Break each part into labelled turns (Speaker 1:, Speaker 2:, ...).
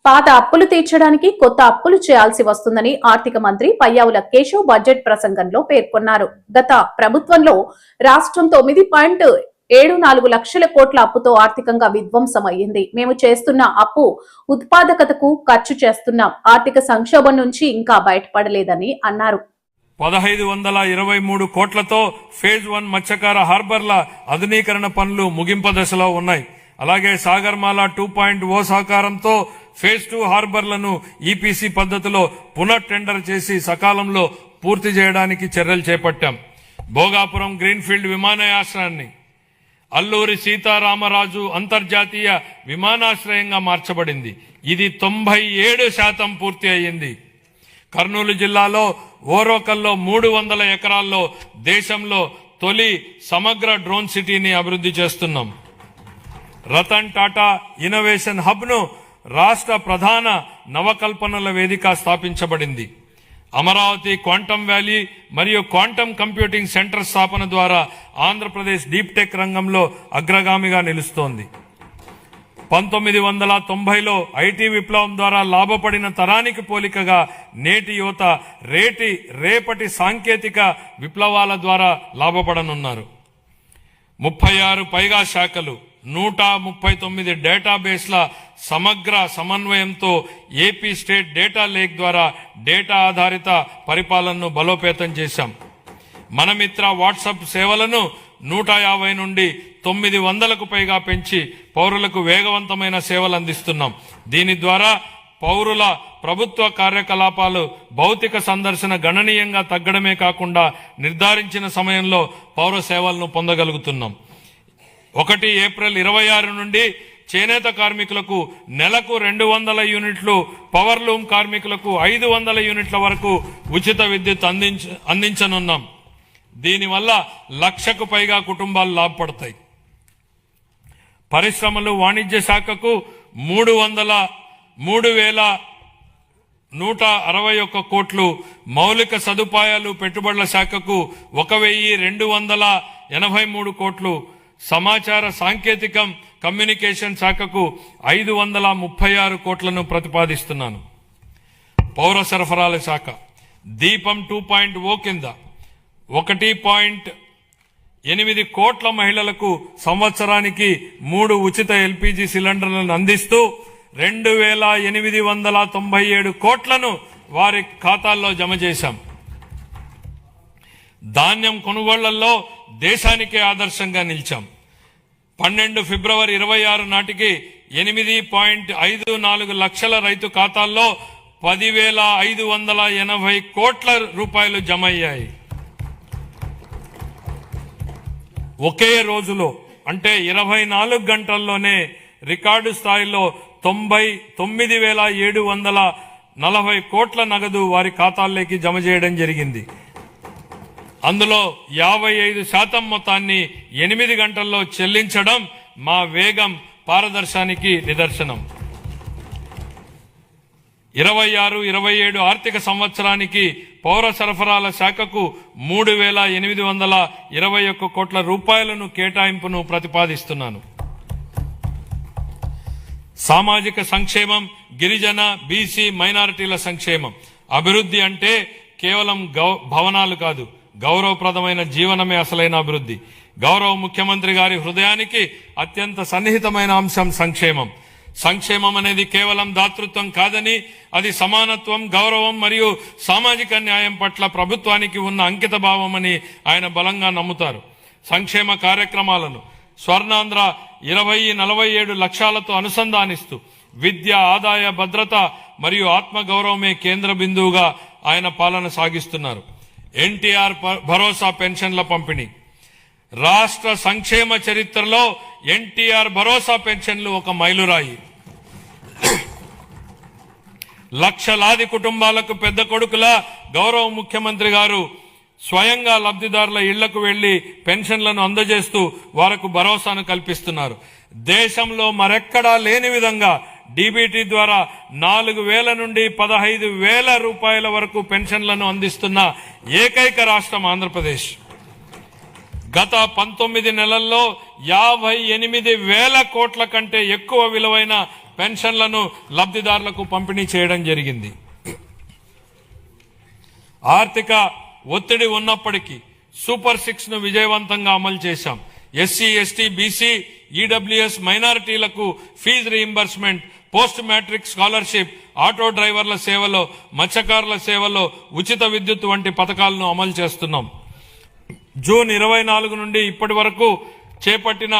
Speaker 1: పాత అప్పులు తీర్చడానికి కొత్త అప్పులు చేయాల్సి వస్తుందని ఆర్థిక మంత్రి పయ్యావుల కేశవ్ బడ్జెట్ ప్రసంగంలో పేర్కొన్నారు. గత ప్రభుత్వంలో రాష్ట్రం 9.74 లక్షల కోట్ల అప్పుతో ఆర్థికంగా విధ్వంసమయ్యింది. మేము చేస్తున్న అప్పు ఉత్పాదకతకు ఖర్చు చేస్తున్నాం. ఆర్థిక సంక్షోభం నుంచి ఇంకా బయటపడలేదని అన్నారు.
Speaker 2: 1523 కోట్లతో ఫేజ్ 1 మత్స్యకార హార్బర్ల ఆధునీకరణ పనులు ముగింపు దశలో ఉన్నాయి. అలాగే సాగర్మాల 2.0 సహకారంతో ఫేజ్ 2 హార్బర్లను ఈపీసీ పద్ధతిలో పునః టెండర్ చేసి సకాలంలో పూర్తి చేయడానికి చర్యలు చేపట్టాం. భోగాపురం గ్రీన్ఫీల్డ్ విమానాశ్రయాన్ని అల్లూరి సీతారామరాజు అంతర్జాతీయ విమానాశ్రయంగా మార్చబడింది. ఇది 97% పూర్తి అయ్యింది. కర్నూలు జిల్లాలో ఓరోకల్లో 300 ఎకరాల్లో దేశంలో తొలి సమగ్ర డ్రోన్ సిటీని అభివృద్ధి చేస్తున్నాం. రతన్ టాటా ఇన్నోవేషన్ హబ్ ను రాష్ట్ర ప్రధాన నవకల్పనల వేదిక స్థాపించబడింది. అమరావతి క్వాంటమ్ వ్యాలీ మరియు క్వాంటమ్ కంప్యూటింగ్ సెంటర్ స్థాపన ద్వారా ఆంధ్రప్రదేశ్ డీప్ టెక్ రంగంలో అగ్రగామిగా నిలుస్తోంది. 1990లో ఐటీ విప్లవం ద్వారా లాభపడిన తరానికి పోలికగా నేటి యువత రేపటి సాంకేతిక విప్లవాల ద్వారా లాభపడనున్నారు. 36 పైగా శాఖలు, 139 డేటాబేస్ల సమగ్ర సమన్వయంతో ఏపీ స్టేట్ డేటా లేక్ ద్వారా డేటా ఆధారిత పరిపాలనను బలోపేతం చేశాం. మన మిత్ర వాట్సాప్ సేవలను 150 నుండి 900కు పైగా పెంచి పౌరులకు వేగవంతమైన సేవలు అందిస్తున్నాం. దీని ద్వారా పౌరుల ప్రభుత్వ కార్యకలాపాలు భౌతిక సందర్శన గణనీయంగా తగ్గడమే కాకుండా నిర్ధారించిన సమయంలో పౌర సేవలను పొందగలుగుతున్నాం. 1 ఏప్రిల్ 26 నుండి చేనేత కార్మికులకు నెలకు 200 యూనిట్లు, పవర్లూమ్ కార్మికులకు 500 యూనిట్ల వరకు ఉచిత విద్యుత్ అందించనున్నాం. దీనివల్ల 1,00,000కు పైగా కుటుంబాలు లాభపడతాయి. పరిశ్రమలు వాణిజ్య శాఖకు 3,161 కోట్లు, మౌలిక సదుపాయాలు పెట్టుబడుల శాఖకు 1,283 కోట్లు, సమాచార సాంకేతికం కమ్యూనికేషన్ శాఖకు 536 కోట్లను ప్రతిపాదిస్తున్నాను. పౌర సరఫరాల శాఖ దీపం 2.0 కింద 1.8 కోట్ల మహిళలకు సంవత్సరానికి 3 ఉచిత ఎల్పీజీ సిలిండర్లను అందిస్తూ 2,897 కోట్లను వారి ఖాతాల్లో జమ చేశాం. ధాన్యం కొనుగోళ్లలో దేశానికే ఆదర్శంగా నిలిచాం. 12 ఫిబ్రవరి 26 నాటికి 8.54 లక్షల రైతు ఖాతాల్లో 10,580 కోట్ల రూపాయలు జమ అయ్యాయి. ఒకే రోజులో అంటే 24 గంటల్లోనే రికార్డు స్థాయిలో 99,740 కోట్ల నగదు వారి ఖాతాల్లోకి జమ చేయడం జరిగింది. అందులో 55% మొత్తాన్ని 8 గంటల్లో చెల్లించడం మా వేగం పారదర్శానికి నిదర్శనం. 26-27 ఆర్థిక సంవత్సరానికి పౌర సరఫరాల శాఖకు 3,821 కోట్ల రూపాయలను కేటాయింపును ప్రతిపాదిస్తున్నాను. సామాజిక సంక్షేమం, గిరిజన, బీసీ, మైనారిటీల సంక్షేమం. అభివృద్ధి అంటే కేవలం భవనాలు కాదు, గౌరవప్రదమైన జీవనమే అసలైన అభివృద్ధి. గౌరవ ముఖ్యమంత్రి గారి హృదయానికి అత్యంత సన్నిహితమైన అంశం సంక్షేమం. సంక్షేమం అనేది కేవలం దాతృత్వం కాదని, అది సమానత్వం, గౌరవం మరియు సామాజిక న్యాయం పట్ల ప్రభుత్వానికి ఉన్న అంకిత భావం అని ఆయన బలంగా నమ్ముతారు. సంక్షేమ కార్యక్రమాలను స్వర్ణాంధ్ర 20-47 లక్ష్యాలతో అనుసంధానిస్తూ విద్య, ఆదాయ భద్రత మరియు ఆత్మగౌరవమే కేంద్ర బిందువుగా ఆయన పాలన సాగిస్తున్నారు. ఎన్టీఆర్ భరోసా పెన్షన్ల పంపిణీ. రాష్ట్ర సంక్షేమ చరిత్రలో ఎన్టీఆర్ భరోసా పెన్షన్లు ఒక మైలురాయి. లక్షలాది కుటుంబాలకు పెద్ద కొడుకుల గౌరవ ముఖ్యమంత్రి గారు స్వయంగా లబ్ధిదారుల ఇళ్లకు వెళ్లి పెన్షన్లను అందజేస్తూ వారికి భరోసాను కల్పిస్తున్నారు. దేశంలో మరెక్కడా లేని విధంగా డీబీటీ ద్వారా 4,000 నుండి 15,000 రూపాయల వరకు పెన్షన్లను అందిస్తున్న ఏకైక రాష్ట్రం ఆంధ్రప్రదేశ్. గత 19 నెలల్లో 58,000 కోట్ల కంటే ఎక్కువ విలువైన పెన్షన్లను లబ్ధిదారులకు పంపిణీ చేయడం జరిగింది. ఆర్థిక ఒత్తిడి ఉన్నప్పటికీ సూపర్ 6 ను విజయవంతంగా అమలు చేశాం. ఎస్సీ, ఎస్టీ, బీసీ, ఈడబ్ల్యూఎస్ మైనారిటీలకు fee reimbursement, post matric scholarship, auto డ్రైవర్ల సేవలో, మత్స్యకారుల సేవలో ఉచిత విద్యుత్ వంటి పథకాలను అమలు చేస్తున్నాం. జూన్ 24 నుండి ఇప్పటి వరకు చేపట్టిన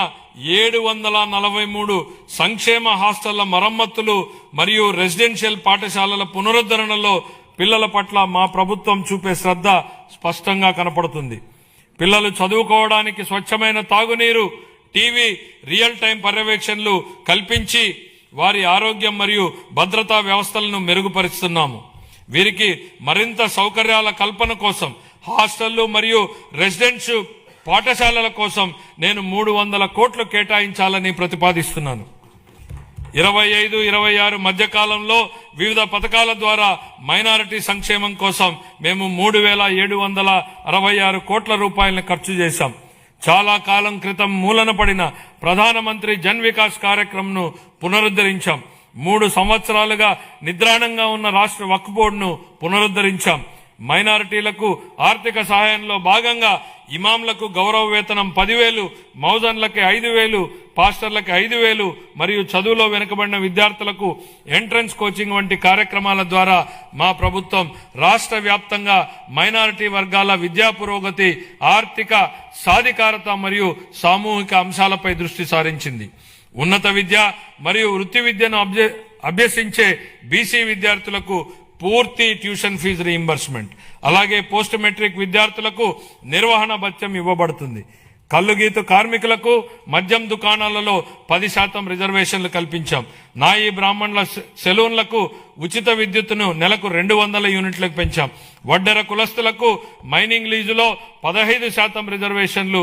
Speaker 2: 743 సంక్షేమ హాస్టళ్ల మరమ్మతులు మరియు రెసిడెన్షియల్ పాఠశాలల పునరుద్ధరణలో పిల్లల పట్ల మా ప్రభుత్వం చూపే శ్రద్ధ స్పష్టంగా కనపడుతుంది. పిల్లలు చదువుకోవడానికి స్వచ్ఛమైన తాగునీరు, టీవీ, రియల్ టైం పర్యవేక్షణలు కల్పించి వారి ఆరోగ్యం మరియు భద్రతా వ్యవస్థలను మెరుగుపరుస్తున్నాము. వీరికి మరింత సౌకర్యాల కల్పన కోసం హాస్టళ్లు మరియు రెసిడెన్షియల్ పాఠశాలల కోసం నేను 300 కోట్లు కేటాయించాలని ప్రతిపాదిస్తున్నాను. 25-26 మధ్యకాలంలో వివిధ పథకాల ద్వారా మైనారిటీ సంక్షేమం కోసం మేము 3,766 కోట్ల రూపాయలను ఖర్చు చేశాం. చాలా కాలం క్రితం మూలన పడిన ప్రధానమంత్రి జన్ వికాస్ కార్యక్రమంను పునరుద్ధరించాం. 3 సంవత్సరాలుగా నిద్రాణంగా ఉన్న రాష్ట్ర వక్ఫ్ బోర్డును పునరుద్ధరించాం. మైనారిటీలకు ఆర్థిక సహాయంలో భాగంగా ఇమాంలకు గౌరవ వేతనం 10,000, మౌజన్లకి 5,000, పాస్టర్లకి 5,000 మరియు చదువులో వెనుకబడిన విద్యార్థులకు ఎంట్రన్స్ కోచింగ్ వంటి కార్యక్రమాల ద్వారా మా ప్రభుత్వం రాష్ట్ర వ్యాప్తంగా మైనారిటీ వర్గాల విద్యా పురోగతి, ఆర్థిక సాధికారత మరియు సామూహిక అంశాలపై దృష్టి సారించింది. ఉన్నత విద్య మరియు వృత్తి విద్యను అభ్యసించే బీసీ విద్యార్థులకు పూర్తి ట్యూషన్ ఫీజు రీయింబర్స్మెంట్, అలాగే పోస్ట్ మెట్రిక్ విద్యార్థులకు నిర్వహణ భత్యం ఇవ్వబడుతుంది. కల్లుగీతు కార్మికులకు మద్యం దుకాణాలలో 10% రిజర్వేషన్లు కల్పించాం. నాయి బ్రాహ్మణుల సెలూన్లకు ఉచిత విద్యుత్తును నెలకు 200 యూనిట్లకు పెంచాం. వడ్డెర కులస్తులకు మైనింగ్ లీజులో 15% రిజర్వేషన్లు